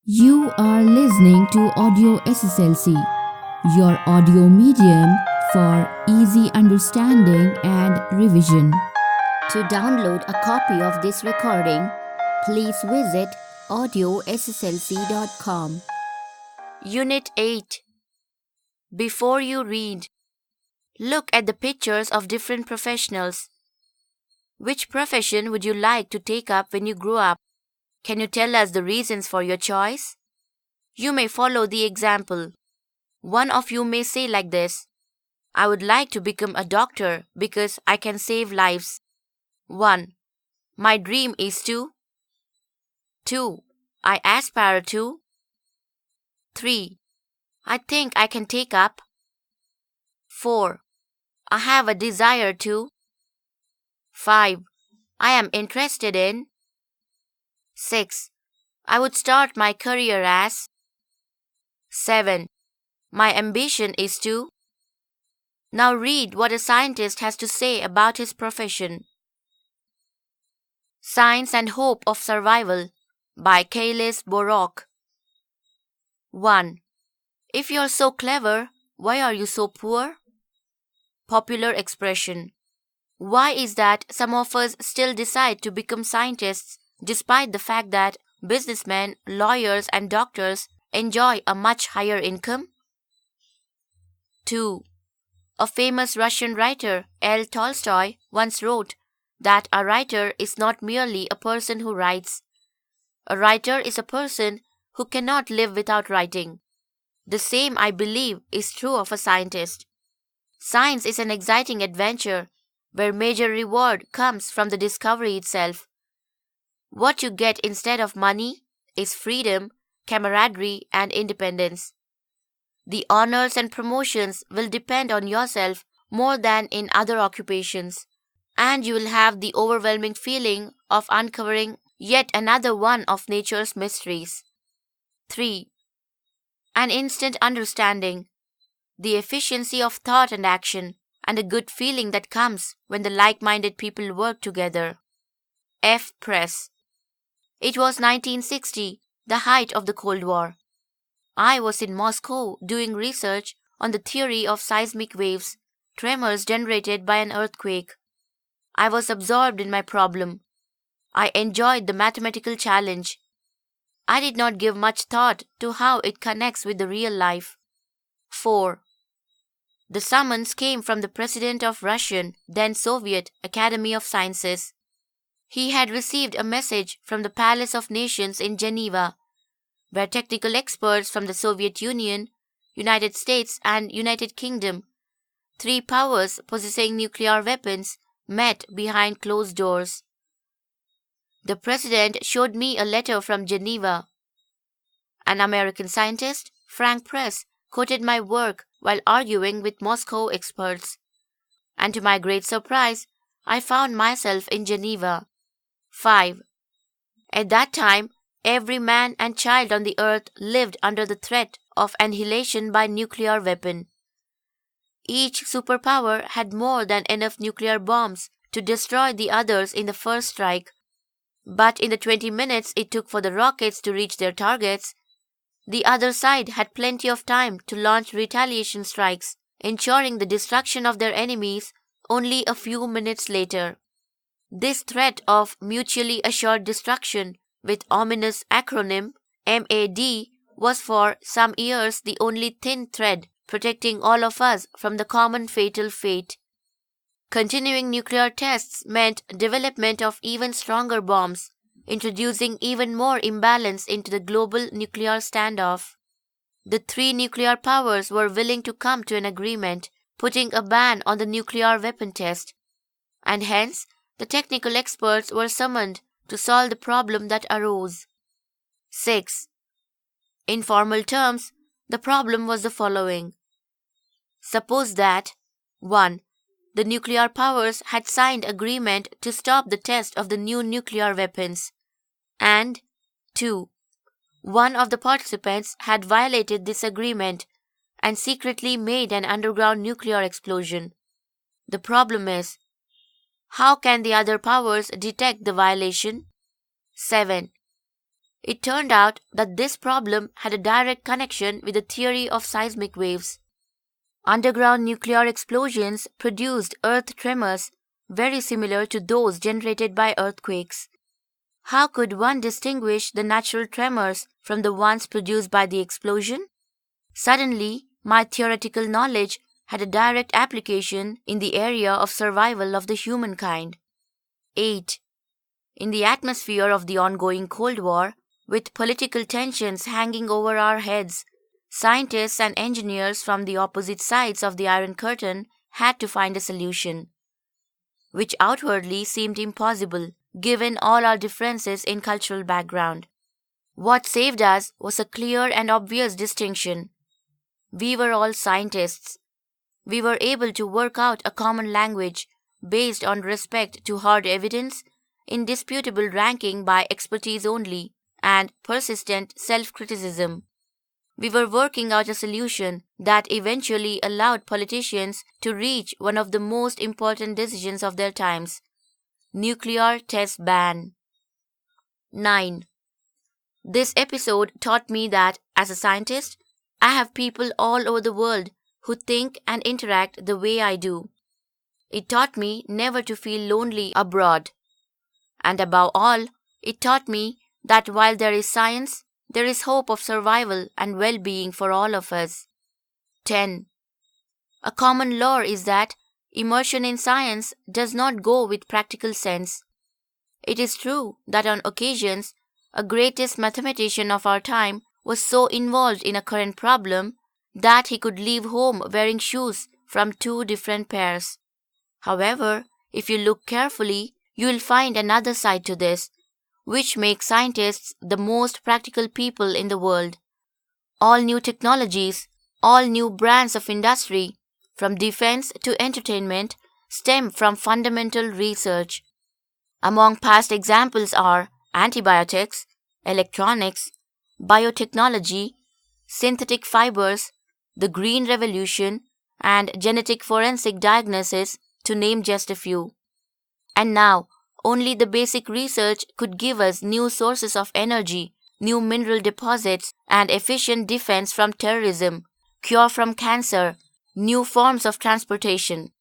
You are listening to Audio SSLC, your audio medium for easy understanding and revision. To download a copy of this recording, please visit audiosslc.com. Unit 8. Before you read, look at the pictures of different professionals. Which profession would you like to take up when you grow up? Can you tell us the reasons for your choice? You may follow the example. One of you may say like this: I would like to become a doctor because I can save lives. 1. My dream is to. 2. I aspire to. 3. I think I can take up. 4. I have a desire to. 5. I am interested in. 6. I would start my career as. 7. My ambition is to. Now read what a scientist has to say about his profession. Science and Hope of Survival by Kailis Borok. 1. If you're so clever, why are you so poor? Popular expression. Why is that some of us still decide to become scientists despite the fact that businessmen, lawyers, and doctors enjoy a much higher income? 2. A famous Russian writer, L. Tolstoy, once wrote that a writer is not merely a person who writes. A writer is a person who cannot live without writing. The same, I believe, is true of a scientist. Science is an exciting adventure where major reward comes from the discovery itself. What you get instead of money is freedom, camaraderie, and independence. The honors and promotions will depend on yourself more than in other occupations, and you will have the overwhelming feeling of uncovering yet another one of nature's mysteries. 3. An instant understanding, the efficiency of thought and action, and a good feeling that comes when the like-minded people work together. F. Press. It was 1960, the height of the Cold War. I was in Moscow doing research on the theory of seismic waves, tremors generated by an earthquake. I was absorbed in my problem. I enjoyed the mathematical challenge. I did not give much thought to how it connects with the real life. 4. The summons came from the president of Russian, then Soviet, Academy of Sciences. He had received a message from the Palace of Nations in Geneva, where technical experts from the Soviet Union, United States, and United Kingdom, three powers possessing nuclear weapons, met behind closed doors. The president showed me a letter from Geneva. An American scientist, Frank Press, quoted my work while arguing with Moscow experts. And to my great surprise, I found myself in Geneva. 5. At that time, every man and child on the earth lived under the threat of annihilation by nuclear weapon. Each superpower had more than enough nuclear bombs to destroy the others in the first strike. But in the 20 minutes it took for the rockets to reach their targets, the other side had plenty of time to launch retaliation strikes, ensuring the destruction of their enemies only a few minutes later. This threat of mutually assured destruction, with ominous acronym MAD, was for some years the only thin thread protecting all of us from the common fatal fate. Continuing nuclear tests meant development of even stronger bombs, introducing even more imbalance into the global nuclear standoff. The three nuclear powers were willing to come to an agreement, putting a ban on the nuclear weapon test, and hence the technical experts were summoned to solve the problem that arose. 6. In formal terms, the problem was the following. Suppose that 1. The nuclear powers had signed agreement to stop the test of the new nuclear weapons, and 2. One of the participants had violated this agreement and secretly made an underground nuclear explosion. The problem is, how can the other powers detect the violation? 7. It turned out that this problem had a direct connection with the theory of seismic waves. Underground nuclear explosions produced earth tremors very similar to those generated by earthquakes. How could one distinguish the natural tremors from the ones produced by the explosion? Suddenly, my theoretical knowledge had a direct application in the area of survival of the humankind. 8. In the atmosphere of the ongoing Cold War, with political tensions hanging over our heads, scientists and engineers from the opposite sides of the Iron Curtain had to find a solution, which outwardly seemed impossible given all our differences in cultural background. What saved us was a clear and obvious distinction. We were all scientists. We were able to work out a common language based on respect to hard evidence, indisputable ranking by expertise only, and persistent self-criticism. We were working out a solution that eventually allowed politicians to reach one of the most important decisions of their times: nuclear test ban. 9. This episode taught me that, as a scientist, I have people all over the world who think and interact the way I do. It taught me never to feel lonely abroad. And above all, it taught me that while there is science, there is hope of survival and well-being for all of us. 10. A common law is that immersion in science does not go with practical sense. It is true that on occasions, a greatest mathematician of our time was so involved in a current problem that he could leave home wearing shoes from two different pairs. However, if you look carefully, you will find another side to this, which makes scientists the most practical people in the world. All new technologies, all new brands of industry, from defense to entertainment, stem from fundamental research. Among past examples are antibiotics, electronics, biotechnology, synthetic fibers, the Green Revolution, and genetic forensic diagnosis, to name just a few. And now, only the basic research could give us new sources of energy, new mineral deposits, and efficient defense from terrorism, cure from cancer, new forms of transportation.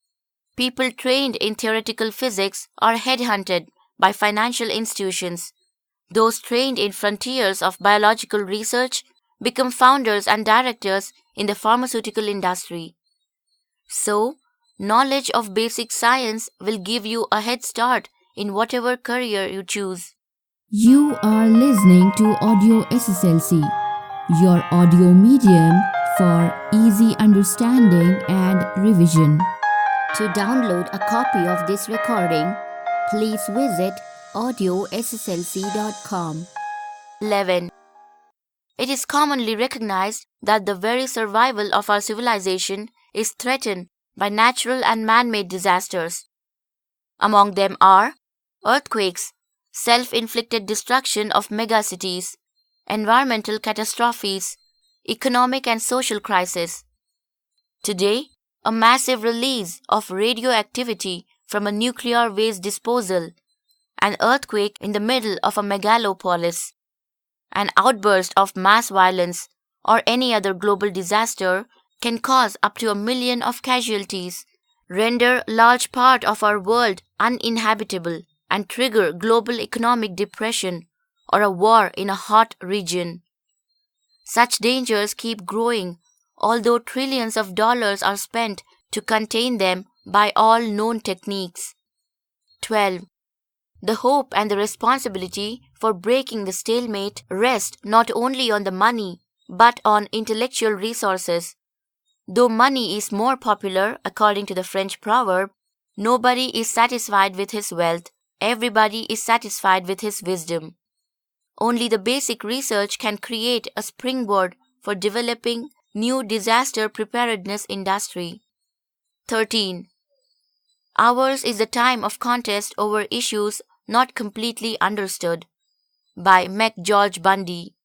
People trained in theoretical physics are headhunted by financial institutions. Those trained in frontiers of biological research become founders and directors in the pharmaceutical industry. So, knowledge of basic science will give you a head start in whatever career you choose. You are listening to Audio SSLC, your audio medium for easy understanding and revision. To download a copy of this recording, please visit audioSSLC.com. 11. It is commonly recognized that the very survival of our civilization is threatened by natural and man-made disasters. Among them are earthquakes, self-inflicted destruction of megacities, environmental catastrophes, economic and social crises. Today, a massive release of radioactivity from a nuclear waste disposal, an earthquake in the middle of a megalopolis, an outburst of mass violence, or any other global disaster can cause up to 1 million of casualties, render large part of our world uninhabitable, and trigger global economic depression or a war in a hot region. Such dangers keep growing, although trillions of dollars are spent to contain them by all known techniques. 12. The hope and the responsibility for breaking the stalemate rest not only on the money but on intellectual resources. Though money is more popular, according to the French proverb, nobody is satisfied with his wealth, everybody is satisfied with his wisdom. Only the basic research can create a springboard for developing new disaster preparedness industry. 13. Ours is the time of contest over issues not completely understood. By George Bundy.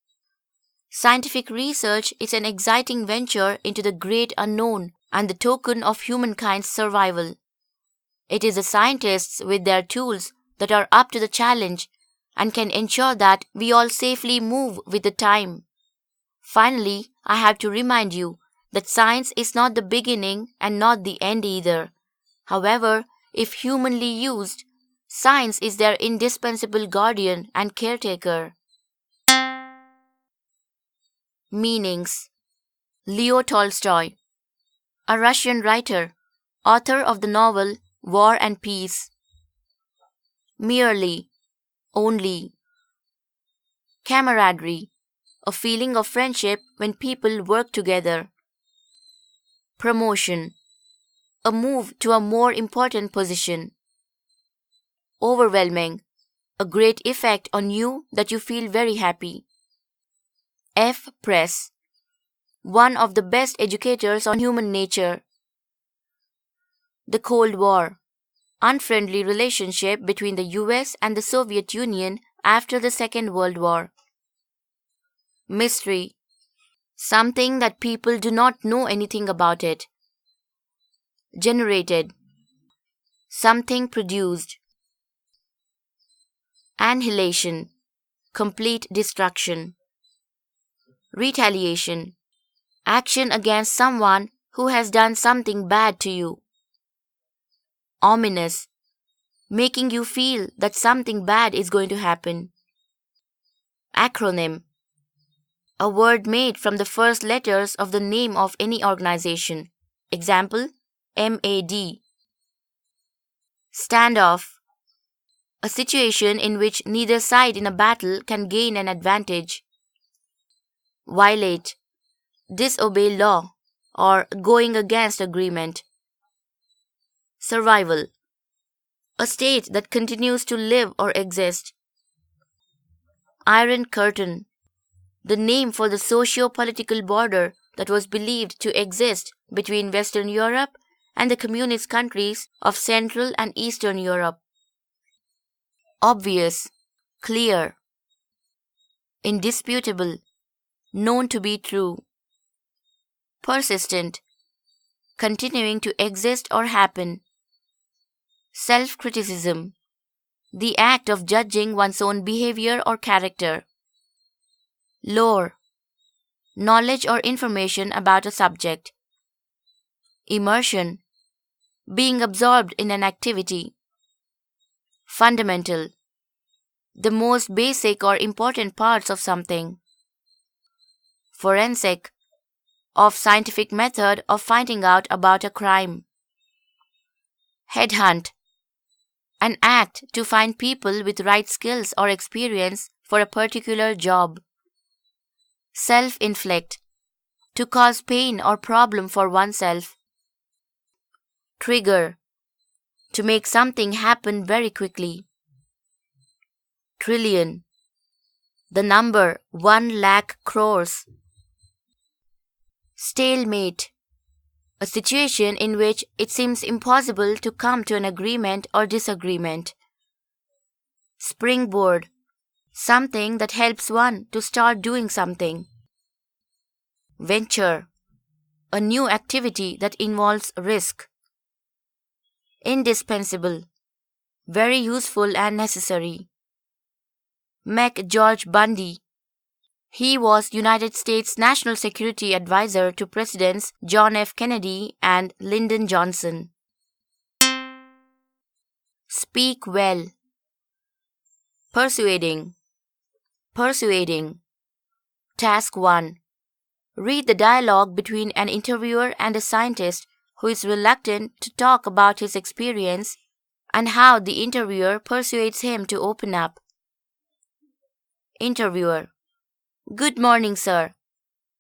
Scientific research is an exciting venture into the great unknown and the token of humankind's survival. It is the scientists with their tools that are up to the challenge, and can ensure that we all safely move with the time. Finally, I have to remind you that science is not the beginning and not the end either. However, if humanly used, science is their indispensable guardian and caretaker. Meanings. Leo Tolstoy, a Russian writer, author of the novel War and Peace. Merely, only. Camaraderie, a feeling of friendship when people work together. Promotion, a move to a more important position. Overwhelming, a great effect on you that you feel very happy. F. Press, one of the best educators on human nature. The Cold War, unfriendly relationship between the US and the Soviet Union after the Second World War. Mystery, something that people do not know anything about it. Generated, something produced. Annihilation, complete destruction. Retaliation, action against someone who has done something bad to you. Ominous, making you feel that something bad is going to happen. Acronym, a word made from the first letters of the name of any organization. Example, MAD. Standoff, a situation in which neither side in a battle can gain an advantage. Violate, disobey law, or going against agreement. Survival, a state that continues to live or exist. Iron Curtain, the name for the socio-political border that was believed to exist between Western Europe and the communist countries of Central and Eastern Europe. Obvious, clear. Indisputable, known to be true. Persistent, continuing to exist or happen. Self-criticism, the act of judging one's own behavior or character. Lore, knowledge or information about a subject. Immersion, being absorbed in an activity. Fundamental, the most basic or important parts of something. Forensic, of scientific method of finding out about a crime. Headhunt, an act to find people with right skills or experience for a particular job. Self-inflict, to cause pain or problem for oneself. Trigger, to make something happen very quickly. Trillion, the number 1,00,000 crores. Stalemate, a situation in which it seems impossible to come to an agreement or disagreement. Springboard, something that helps one to start doing something. Venture, a new activity that involves risk. Indispensable, very useful and necessary. George Bundy, he was United States National Security Advisor to Presidents John F. Kennedy and Lyndon Johnson. Speak well. Persuading. Persuading. Task 1. Read the dialogue between an interviewer and a scientist who is reluctant to talk about his experience and how the interviewer persuades him to open up. Interviewer: Good morning, sir.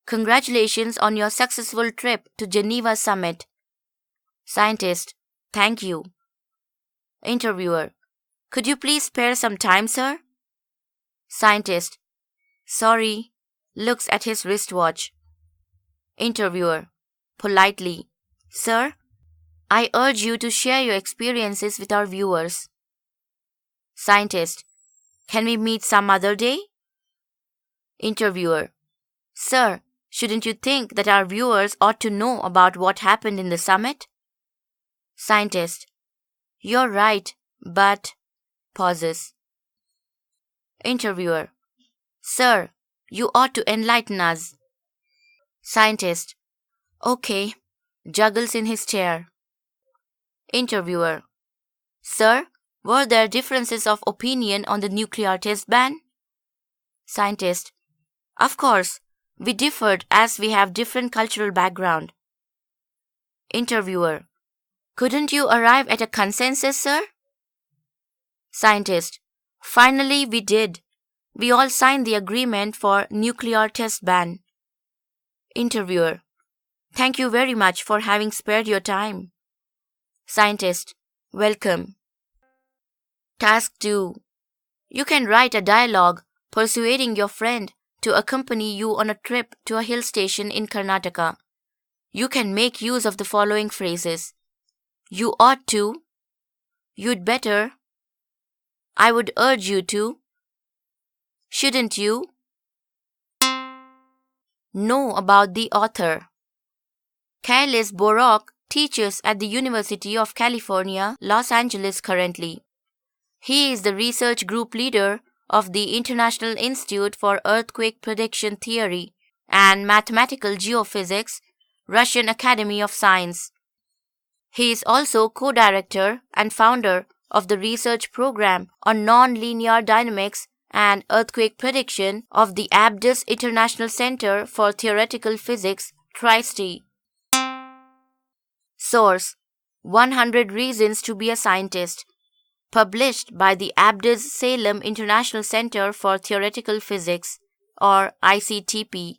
Congratulations on your successful trip to Geneva Summit. Scientist: Thank you. Interviewer: Could you please spare some time, sir? Scientist: Sorry. Looks at his wristwatch. Interviewer: Politely: Sir, I urge you to share your experiences with our viewers. Scientist: Can we meet some other day? Interviewer: Sir, shouldn't you think that our viewers ought to know about what happened in the summit? Scientist: You're right, but... pauses. Interviewer: Sir, you ought to enlighten us. Scientist: Okay. Juggles in his chair. Interviewer: Sir, were there differences of opinion on the nuclear test ban? Scientist: Of course, we differed as we have different cultural background. Interviewer: Couldn't you arrive at a consensus, sir? Scientist: Finally, we did. We all signed the agreement for nuclear test ban. Interviewer: Thank you very much for having spared your time. Scientist: Welcome. Task 2. You can write a dialogue persuading your friend to accompany you on a trip to a hill station in Karnataka. You can make use of the following phrases: You ought to, you'd better, I would urge you to, shouldn't you, know about the author. Kailis Borok teaches at the University of California, Los Angeles currently. He is the research group leader of the International Institute for Earthquake Prediction Theory and Mathematical Geophysics, Russian Academy of Science. He is also co-director and founder of the research program on nonlinear dynamics and earthquake prediction of the Abdus International Center for Theoretical Physics, Tri-State. Source: 100 Reasons to be a Scientist, published by the Abdus Salem International Center for Theoretical Physics, or ICTP,